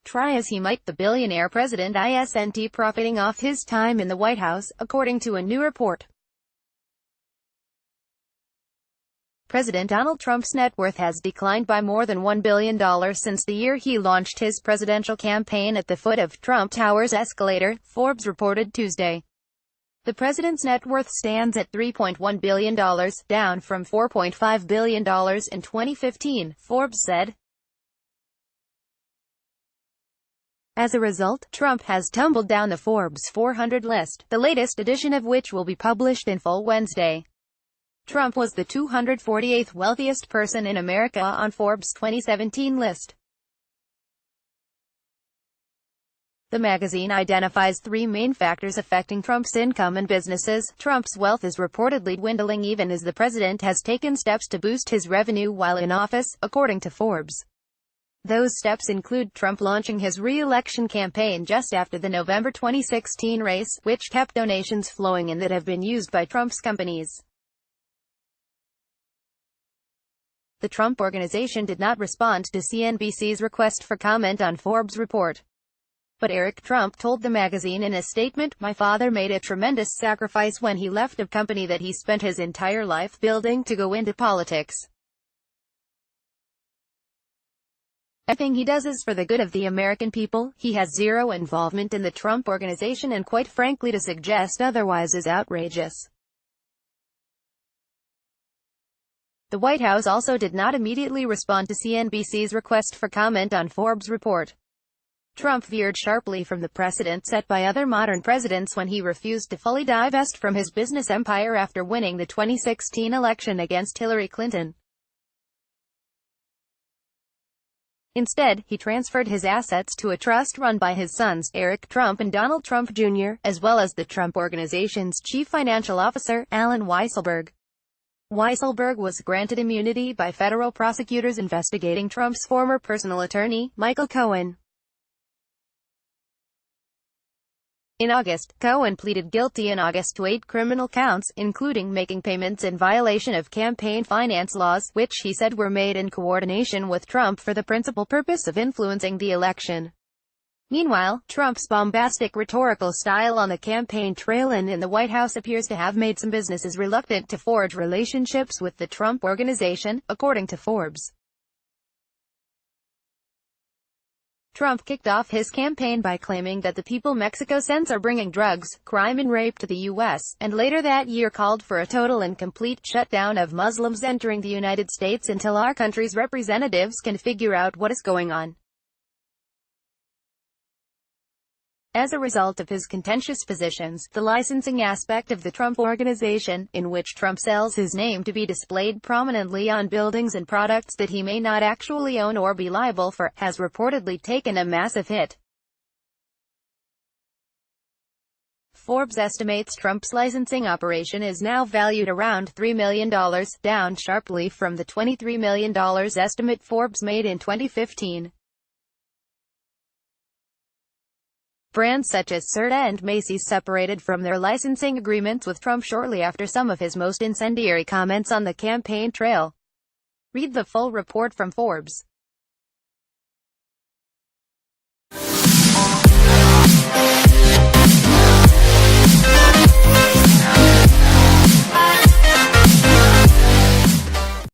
Try as he might, the billionaire president isn't profiting off his time in the White House, according to a new report. President Donald Trump's net worth has declined by more than $1 billion since the year he launched his presidential campaign at the foot of Trump Tower's escalator, Forbes reported Tuesday. The president's net worth stands at $3.1 billion, down from $4.5 billion in 2015, Forbes said. As a result, Trump has tumbled down the Forbes 400 list, the latest edition of which will be published in full Wednesday. Trump was the 248th wealthiest person in America on Forbes' 2017 list. The magazine identifies three main factors affecting Trump's income and businesses. Trump's wealth is reportedly dwindling even as the president has taken steps to boost his revenue while in office, according to Forbes. Those steps include Trump launching his re-election campaign just after the November 2016 race, which kept donations flowing in that have been used by Trump's companies. The Trump Organization did not respond to CNBC's request for comment on Forbes' report. But Eric Trump told the magazine in a statement, "My father made a tremendous sacrifice when he left a company that he spent his entire life building to go into politics. Everything he does is for the good of the American people. He has zero involvement in the Trump Organization, and quite frankly to suggest otherwise is outrageous." The White House also did not immediately respond to CNBC's request for comment on Forbes' report. Trump veered sharply from the precedent set by other modern presidents when he refused to fully divest from his business empire after winning the 2016 election against Hillary Clinton. Instead, he transferred his assets to a trust run by his sons, Eric Trump and Donald Trump Jr., as well as the Trump Organization's chief financial officer, Alan Weisselberg. Weisselberg was granted immunity by federal prosecutors investigating Trump's former personal attorney, Michael Cohen. In August, Cohen pleaded guilty in August to 8 criminal counts, including making payments in violation of campaign finance laws, which he said were made in coordination with Trump for the principal purpose of influencing the election. Meanwhile, Trump's bombastic rhetorical style on the campaign trail and in the White House appears to have made some businesses reluctant to forge relationships with the Trump Organization, according to Forbes. Trump kicked off his campaign by claiming that the people Mexico sends are bringing drugs, crime and rape to the U.S., and later that year called for a total and complete shutdown of Muslims entering the United States until our country's representatives can figure out what is going on. As a result of his contentious positions, the licensing aspect of the Trump Organization, in which Trump sells his name to be displayed prominently on buildings and products that he may not actually own or be liable for, has reportedly taken a massive hit. Forbes estimates Trump's licensing operation is now valued around $3 million, down sharply from the $23 million estimate Forbes made in 2015. Brands such as Serta and Macy's separated from their licensing agreements with Trump shortly after some of his most incendiary comments on the campaign trail. Read the full report from Forbes.